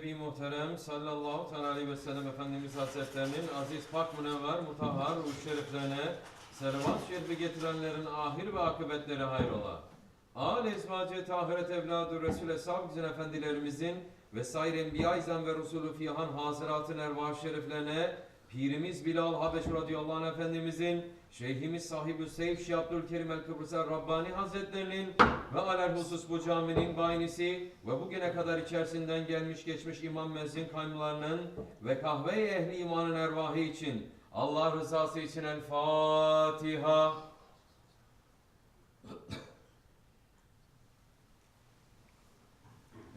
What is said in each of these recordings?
Nebi Muhterem sallallahu aleyhi ve sellem Efendimiz Hazretlerinin aziz, pak, münevver, mutahhar, ruh şeriflerine servat şerifi getirenlerin ahir ve akıbetleri hayrola. Âl-i ezvacı tahiret evladı Resul-i Eshab-ı efendilerimizin vesaire enbiya-i ve Resulü fihan haziratın ervah şeriflerine Pirimiz Bilal Habeş radıyallahu anh Efendimizin, Şeyhimiz Sahib-ü Seyf Şeyh Abdülkerim el-Kıbrıs Rabbani Hazretlerinin ve alelhusus bu caminin baynisi ve bugüne kadar içerisinden gelmiş geçmiş imam mezzin kaymlarının ve kahve-i ehli imanın ervahı için Allah rızası için El Fatiha.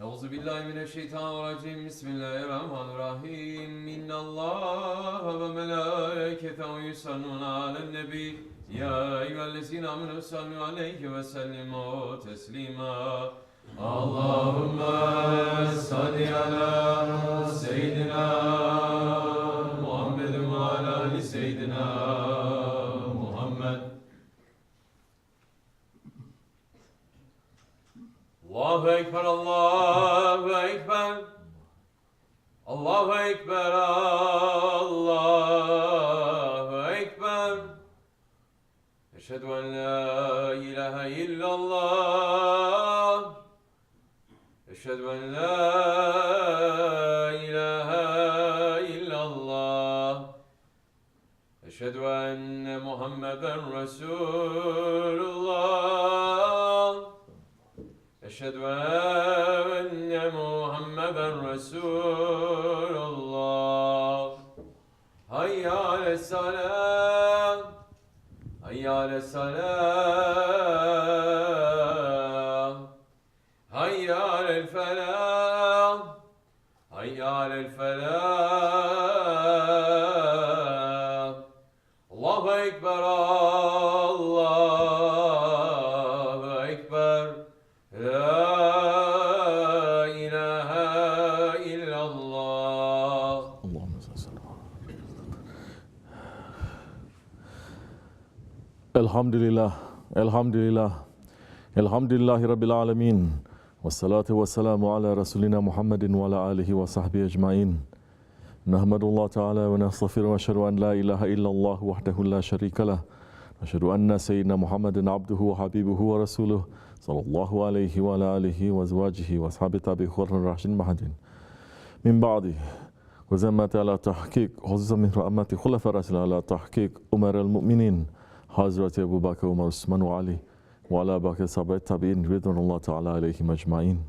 Euzubillahimineşşeytanirracim. Bismillahirrahmanirrahim. İnnallâhe ve melâiketehu yusallûne alen-nebi. Ya eyyühellezîne âmenû sallu aleyhi ve sellimû teslîmâ. Allahümme salli ala seyyidina Muhammedin ve ala ali seyyidina Muhammed. Allahu Ekber, Allahu Ekber, Allahu Ekber, Allahu Ekber. Eşhedü en la ilahe illallah, eşhedü en la ilahe illallah, eşhedü enne Muhammeden Resulullah. Eşhedü enne Muhammeden Resulullah. Hayya ale's-salâh, hayya ale's-salâh, hayya alel-felâh, hayya alel-felâh. Allahu Ekber, Allahu Ekber. La ilahe illallah. Allahümme salli. Elhamdülillah, elhamdülillah, elhamdülillahi Rabbil alemin. Ve salatu ve selamu ala Resulina Muhammedin ve ala alihi ve sahbihi ecmain. Nahmedullah Teala ve nestağfiru ve eşhedü en la ilahe illallah vahdehu la şerike leh. Eşhedü enne seyyidina Muhammedin abduhu ve habibuhu ve resuluhu sallallahu aleyhi ve ala alihi ve ezvacihi ve ashabi tabi hurran raşidin mahadin. Min ba'di ve zemmeti ala tahkik hususan min rahmeti khulafa rasul ala tahkik umar el-mu'minin Hazreti Ebu Bakr, Umar, Osman ve Ali ve ala bakir sahabe tabi'in ridvanullah ta'ala aleyhim ecmain.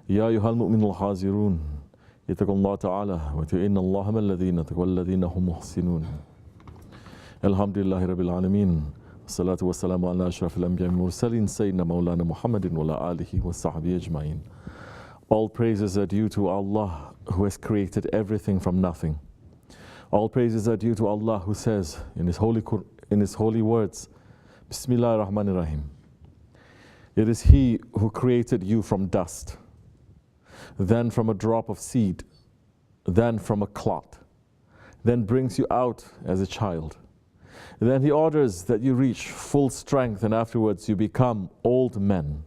Ya eyyuhel mu'minul hazirun yetekullah ta'ala ve te'innallaha mellezine tekvellezine hum muhsinun. Elhamdülillahi Rabbil alemin. Salatu ve selamu ala eşrafil enbiya mursalin seyyidina Mevlana Muhammedin ve ala alihi ve sahbihi ecmain. All praises are due to Allah who has created everything from nothing. All praises are due to Allah who says in His holy words, Bismillahirrahmanirrahim. It is He who created you from dust, then from a drop of seed, then from a clot, then brings you out as a child. Then He orders that you reach full strength and afterwards you become old men,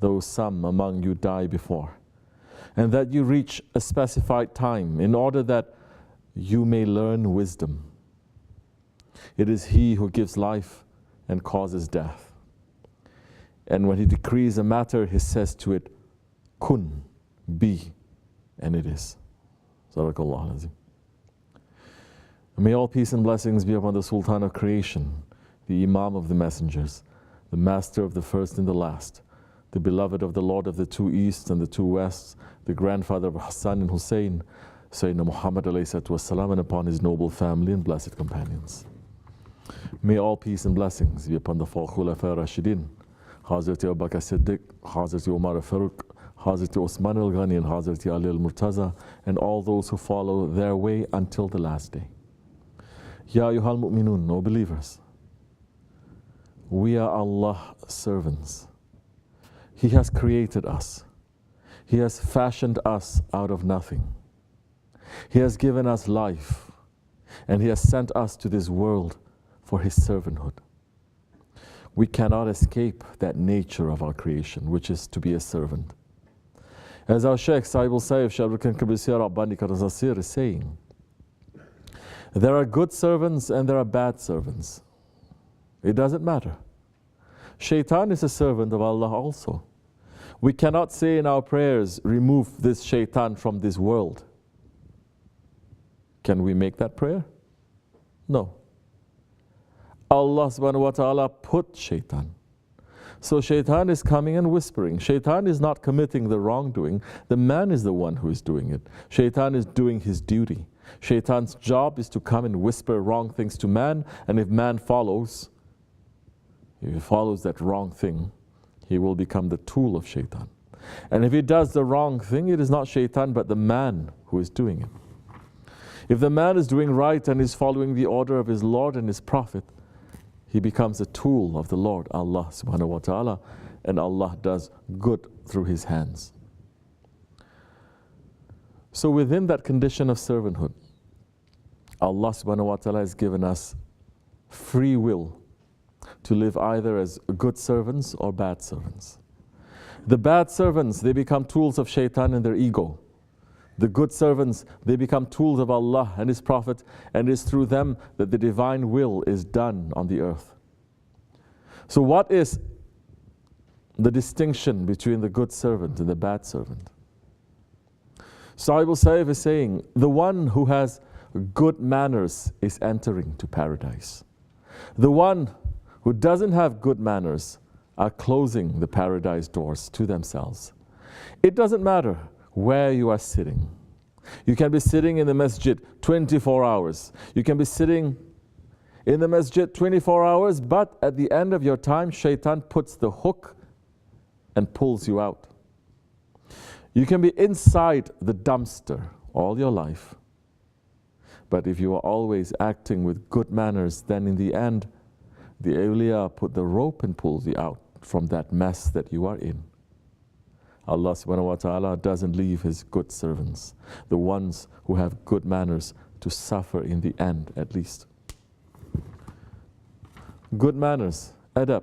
though some among you die before. And that you reach a specified time in order that you may learn wisdom. It is He who gives life and causes death. And when He decrees a matter, He says to it, Kun, be, and it is. Sadaqallahu al-Azim. May all peace and blessings be upon the Sultan of creation, the Imam of the messengers, the Master of the first and the last, the beloved of the Lord of the two easts and the two wests, the grandfather of Hassan and Hussein, Sayyidina Muhammad alayhi salatu wassalam, and upon his noble family and blessed companions. May all peace and blessings be upon the four Khulafa Rashidin, Hazreti Abu Bakr Siddiq, Hazreti Umar al-Faruq, Hazreti Osman al-Ghani, and Hazreti Ali al-Murtaza, and all those who follow their way until the last day. Ya ayyuhal mu'minun, O believers, we are Allah's servants. He has created us. He has fashioned us out of nothing. He has given us life, and He has sent us to this world for His servanthood. We cannot escape that nature of our creation, which is to be a servant. As our Sheikh Saibul Saif Shabrukan Kabisir Rabbani Karazasir is saying, there are good servants and there are bad servants. It doesn't matter. Shaitan is a servant of Allah also. We cannot say in our prayers, remove this shaitan from this world. Can we make that prayer? No. Allah subhanahu wa ta'ala put shaitan. So shaitan is coming and whispering. Shaitan is not committing the wrongdoing. The man is the one who is doing it. Shaitan is doing his duty. Shaitan's job is to come and whisper wrong things to man, and if man follows, if he follows that wrong thing, he will become the tool of shaitan. And if he does the wrong thing, it is not shaitan but the man who is doing it. If the man is doing right and is following the order of his Lord and his Prophet, he becomes a tool of the Lord, Allah subhanahu wa ta'ala, and Allah does good through his hands. So within that condition of servanthood, Allah subhanahu wa ta'ala has given us free will to live either as good servants or bad servants. The bad servants, they become tools of shaitan and their ego. The good servants, they become tools of Allah and His Prophet, and it is through them that the divine will is done on the earth. So what is the distinction between the good servant and the bad servant? Sahibul Saif is saying, the one who has good manners is entering to paradise. The one who doesn't have good manners are closing the paradise doors to themselves. It doesn't matter where you are sitting. You can be sitting in the masjid 24 hours. You can be sitting in the masjid 24 hours, but at the end of your time, shaitan puts the hook and pulls you out. You can be inside the dumpster all your life, but if you are always acting with good manners, then in the end, the awliya put the rope and pulls you out from that mess that you are in. Allah subhanahu wa ta'ala doesn't leave His good servants, the ones who have good manners, to suffer in the end at least. Good manners, adab.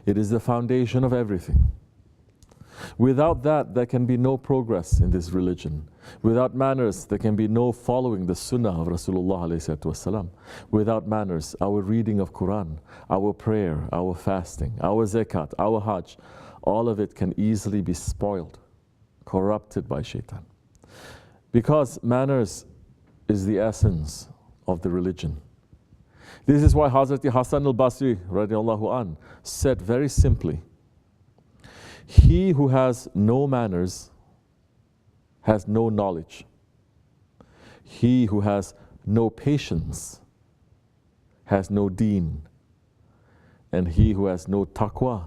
It is the foundation of everything. Without that, there can be no progress in this religion. Without manners, there can be no following the sunnah of Rasulullah alayhi wasallam. Without manners, our reading of Quran, our prayer, our fasting, our zakat, our hajj, all of it can easily be spoiled, corrupted by shaitan. Because manners is the essence of the religion. This is why Hazrat Hasan al-Basri radiallahu an said very simply, he who has no manners has no knowledge. He who has no patience has no deen. And he who has no taqwa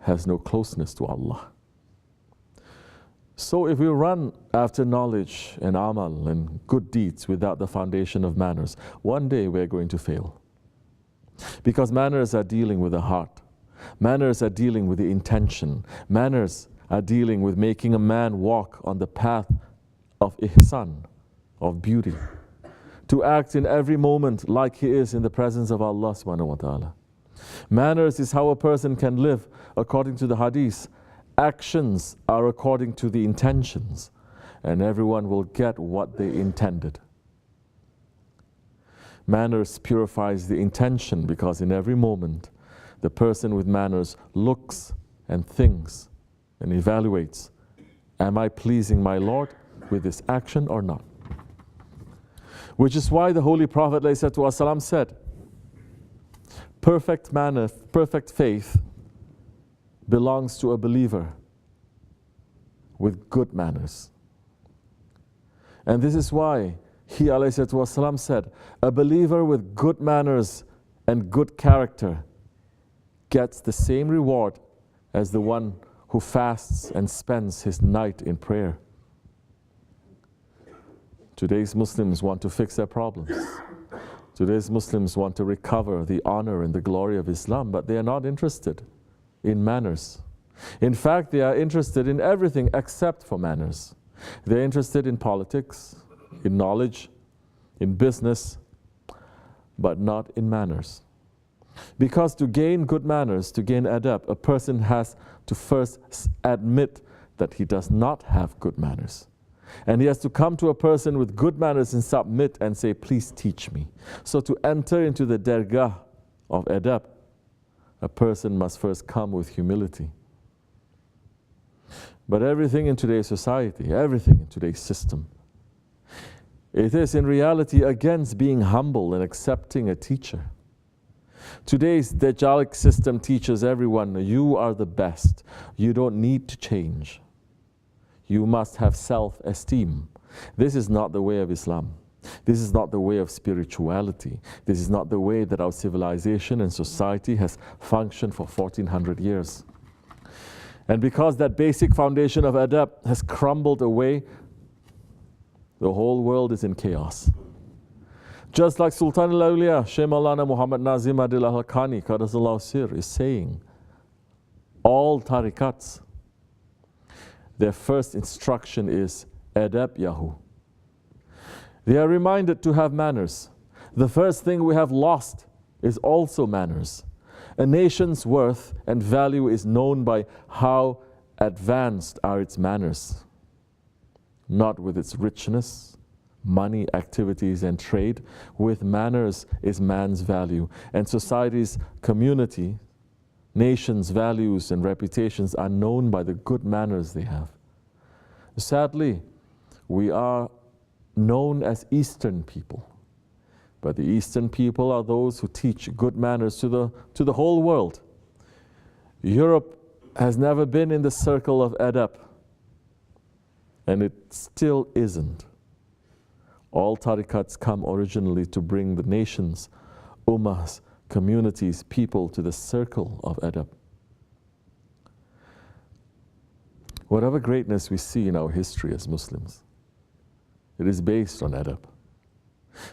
has no closeness to Allah. So if we run after knowledge and amal and good deeds without the foundation of manners, one day we're going to fail. Because manners are dealing with the heart. Manners are dealing with the intention. Manners are dealing with making a man walk on the path of ihsan, of beauty. To act in every moment like he is in the presence of Allah subhanahu wa ta'ala. Manners is how a person can live according to the hadith. Actions are according to the intentions, and everyone will get what they intended. Manners purifies the intention, because in every moment the person with manners looks and thinks and evaluates, am I pleasing my Lord with this action or not? Which is why the Holy Prophet ﷺ said, perfect manner, perfect faith belongs to a believer with good manners. And this is why he ﷺ said, a believer with good manners and good character gets the same reward as the one who fasts and spends his night in prayer. Today's Muslims want to fix their problems. Today's Muslims want to recover the honor and the glory of Islam, but they are not interested in manners. In fact, they are interested in everything except for manners. They're interested in politics, in knowledge, in business, but not in manners. Because to gain good manners, to gain adab, a person has to first admit that he does not have good manners. And he has to come to a person with good manners and submit and say, please teach me. So to enter into the dergah of adab, a person must first come with humility. But everything in today's society, everything in today's system, it is in reality against being humble and accepting a teacher. Today's Dajjalic system teaches everyone, you are the best. You don't need to change. You must have self-esteem. This is not the way of Islam. This is not the way of spirituality. This is not the way that our civilization and society has functioned for 1400 years. And because that basic foundation of adab has crumbled away, the whole world is in chaos. Just like Sultan al-Awliya, Shaykh Maulana Muhammad Nazim Adil al-Haqqani, Qaddasallahu Sir, is saying, all tariqats, their first instruction is adab yahu. They are reminded to have manners. The first thing we have lost is also manners. A nation's worth and value is known by how advanced are its manners, not with its richness, money, activities, and trade. With manners is man's value. And society's community, nation's values and reputations are known by the good manners they have. Sadly, we are known as Eastern people. But the Eastern people are those who teach good manners to the whole world. Europe has never been in the circle of adab, and it still isn't. All tariqats come originally to bring the nations, ummahs, communities, people to the circle of adab. Whatever greatness we see in our history as Muslims, it is based on adab.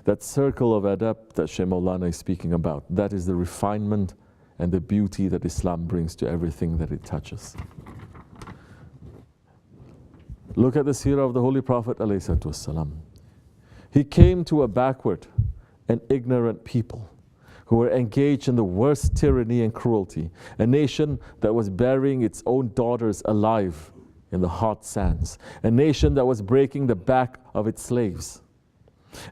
That circle of adab that Shaykh Maulana is speaking about, that is the refinement and the beauty that Islam brings to everything that it touches. Look at the seerah of the Holy Prophet ﷺ. He came to a backward and ignorant people who were engaged in the worst tyranny and cruelty, a nation that was burying its own daughters alive in the hot sands, a nation that was breaking the back of its slaves,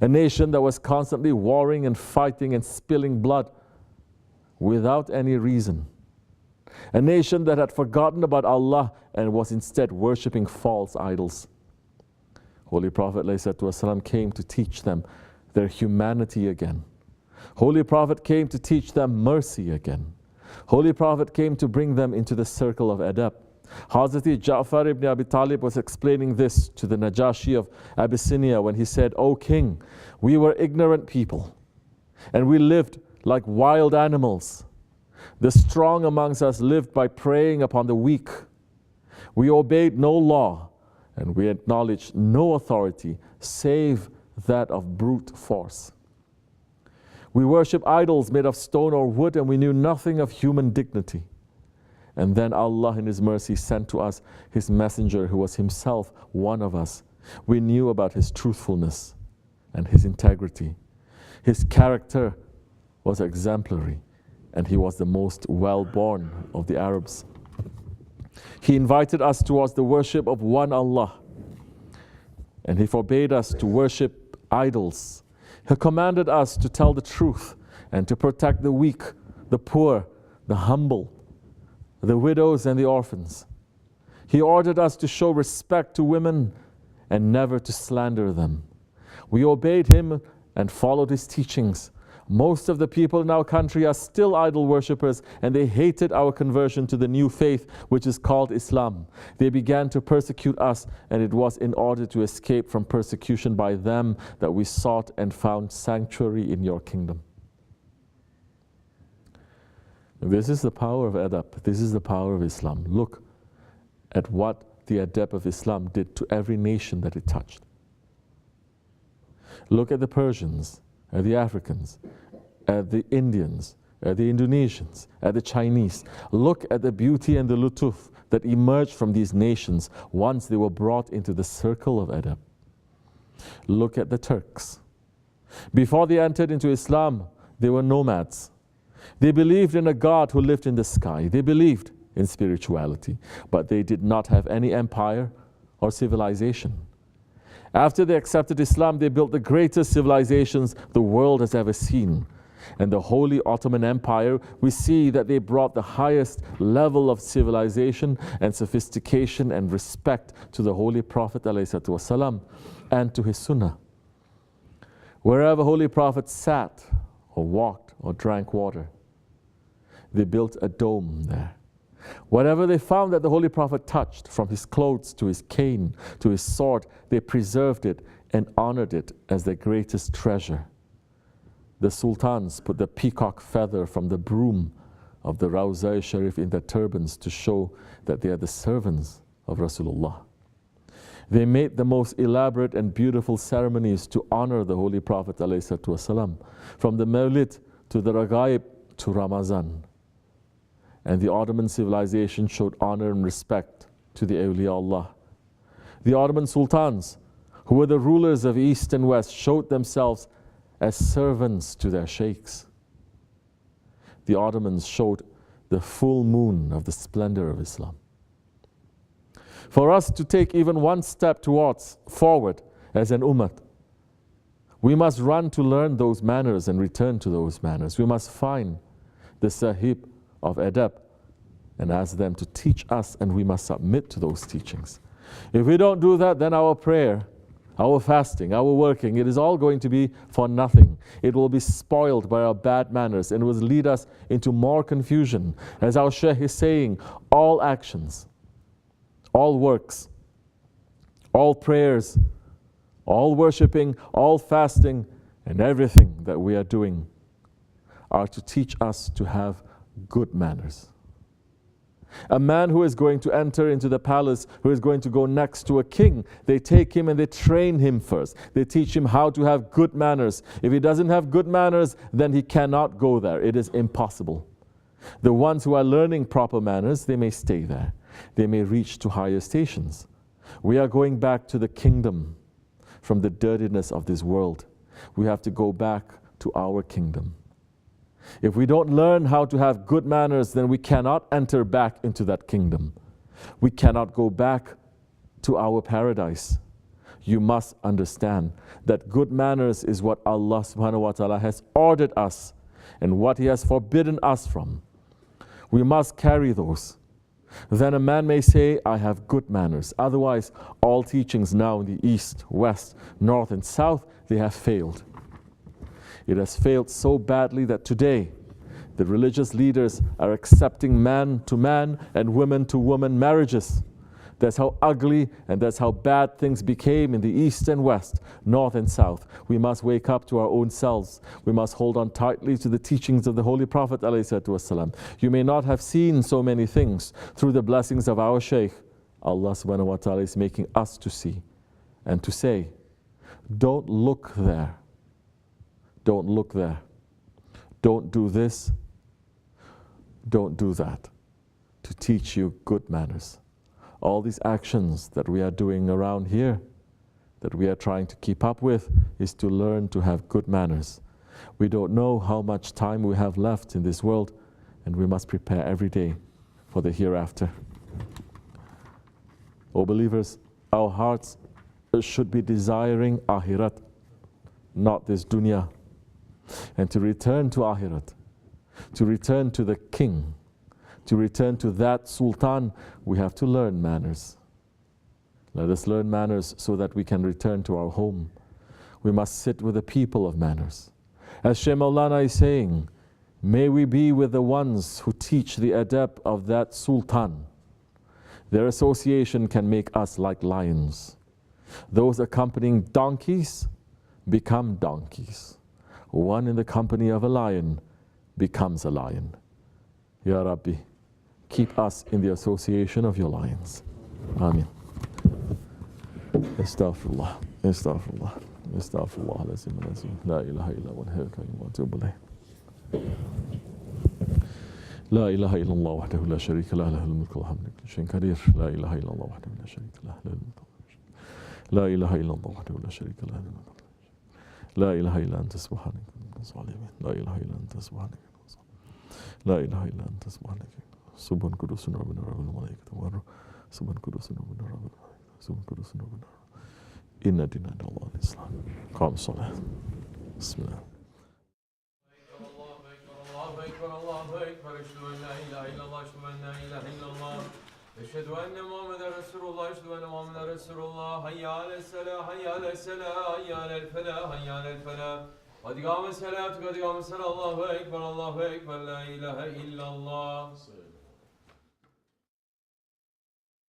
a nation that was constantly warring and fighting and spilling blood without any reason, a nation that had forgotten about Allah and was instead worshipping false idols. Holy Prophet ﷺ came to teach them their humanity again. Holy Prophet came to teach them mercy again. Holy Prophet came to bring them into the circle of adab. Hazrat Ja'far ibn Abi Talib was explaining this to the Najashi of Abyssinia when he said, O king, we were ignorant people and we lived like wild animals. The strong amongst us lived by preying upon the weak. We obeyed no law and we acknowledged no authority save that of brute force. We worship idols made of stone or wood and we knew nothing of human dignity. And then Allah in His mercy sent to us His messenger who was himself one of us. We knew about his truthfulness and his integrity. His character was exemplary and he was the most well-born of the Arabs. He invited us towards the worship of one Allah and He forbade us to worship idols. He commanded us to tell the truth and to protect the weak, the poor, the humble, the widows and the orphans. He ordered us to show respect to women and never to slander them. We obeyed Him and followed His teachings. Most of the people in our country are still idol worshippers and they hated our conversion to the new faith which is called Islam. They began to persecute us and it was in order to escape from persecution by them that we sought and found sanctuary in your kingdom. This is the power of adab. This is the power of Islam. Look at what the adab of Islam did to every nation that it touched. Look at the Persians, at the Africans, at the Indians, at the Indonesians, at the Chinese. Look at the beauty and the lutuf that emerged from these nations once they were brought into the circle of adab. Look at the Turks. Before they entered into Islam, they were nomads. They believed in a God who lived in the sky. They believed in spirituality, but they did not have any empire or civilization. After they accepted Islam, they built the greatest civilizations the world has ever seen. And the Holy Ottoman Empire, we see that they brought the highest level of civilization and sophistication and respect to the Holy Prophet ﷺ and to his Sunnah. Wherever Holy Prophet sat or walked or drank water, they built a dome there. Whatever they found that the Holy Prophet touched, from his clothes to his cane to his sword, they preserved it and honored it as their greatest treasure. The sultans put the peacock feather from the broom of the Rawza Sharif in their turbans to show that they are the servants of Rasulullah. They made the most elaborate and beautiful ceremonies to honor the Holy Prophet ﷺ, from the Mawlid to the Raghaib to Ramazan. And the Ottoman civilization showed honor and respect to the awliya Allah. The Ottoman sultans, who were the rulers of East and West, showed themselves as servants to their sheikhs. The Ottomans showed the full moon of the splendor of Islam. For us to take even one step forward as an ummah, we must run to learn those manners and return to those manners. We must find the sahib of adab and ask them to teach us, and we must submit to those teachings. If we don't do that, then our prayer, our fasting, our working, it is all going to be for nothing. It will be spoiled by our bad manners and will lead us into more confusion. As our Shaykh is saying, all actions, all works, all prayers, all worshipping, all fasting, and everything that we are doing are to teach us to have good manners. A man who is going to enter into the palace, who is going to go next to a king, they take him and they train him first. They teach him how to have good manners. If he doesn't have good manners, then he cannot go there. It is impossible. The ones who are learning proper manners, they may stay there. They may reach to higher stations. We are going back to the kingdom from the dirtiness of this world. We have to go back to our kingdom. If we don't learn how to have good manners, then we cannot enter back into that kingdom. We cannot go back to our paradise. You must understand that good manners is what Allah subhanahu wa ta'ala has ordered us and what He has forbidden us from. We must carry those. Then a man may say, I have good manners. Otherwise, all teachings now in the East, West, North and South, they have failed. It has failed so badly that today the religious leaders are accepting man to man and woman to woman marriages. That's how ugly and that's how bad things became in the East and West, North and South. We must wake up to our own selves. We must hold on tightly to the teachings of the Holy Prophet ﷺ. You may not have seen so many things. Through the blessings of our Shaykh, Allah subhanahu wa ta'ala is making us to see and to say, don't look there. Don't look there. Don't do this. Don't do that. To teach you good manners. All these actions that we are doing around here, that we are trying to keep up with, is to learn to have good manners. We don't know how much time we have left in this world, and we must prepare every day for the hereafter. O believers, our hearts should be desiring Akhirat, not this dunya. And to return to Akhirat, to return to the king, to return to that sultan, we have to learn manners. Let us learn manners so that we can return to our home. We must sit with the people of manners. As Shaykh Maulana is saying, may we be with the ones who teach the adab of that sultan. Their association can make us like lions. Those accompanying donkeys become donkeys. One in the company of a lion becomes a lion. Ya Rabbi, keep us in the association of your lions. Amin. Astaghfirullah, astaghfirullah, astaghfirullah, lazim, lazim. La ilaha illa wa al-hayyul wa atubu ilayh. La ilaha illallah wahdahu la sharika lah, lahul mulku wa hamdu kulli shay'in qadir. La ilaha illallah wahdahu la sharika lah, lahul mulku. La ilaha illallah wahdahu la sharika lah, lahul mulku. لا إله إلا أنت سبحانك لا إله إلا أنت سبحانك لا إله إلا أنت سبحانك Subhan kudusun Rabbina Rabbil Malaikati var. Subhan kudusun Rabbina Rabbil Malaikati. Subhan kudusun Rabbina. İnne dine Allah'ın İslam. Kam salat. Bismillah. Allahu Ekber, Allahu Ekber. Eşhedü en la ilahe illallah, eşhedü en la ilahe illallah. Eşhedü enne Muhammeden Resulullah, eşhedü enne Muhammeden Resulullah. Hayya aleyhisselah, hayya aleyhisselah, hayya aleyhisselah, hayya aleyhisselah. Hadi gâme selat, hadi gâme selat. Allahu Ekber, Allahu Ekber. La ilahe illallah.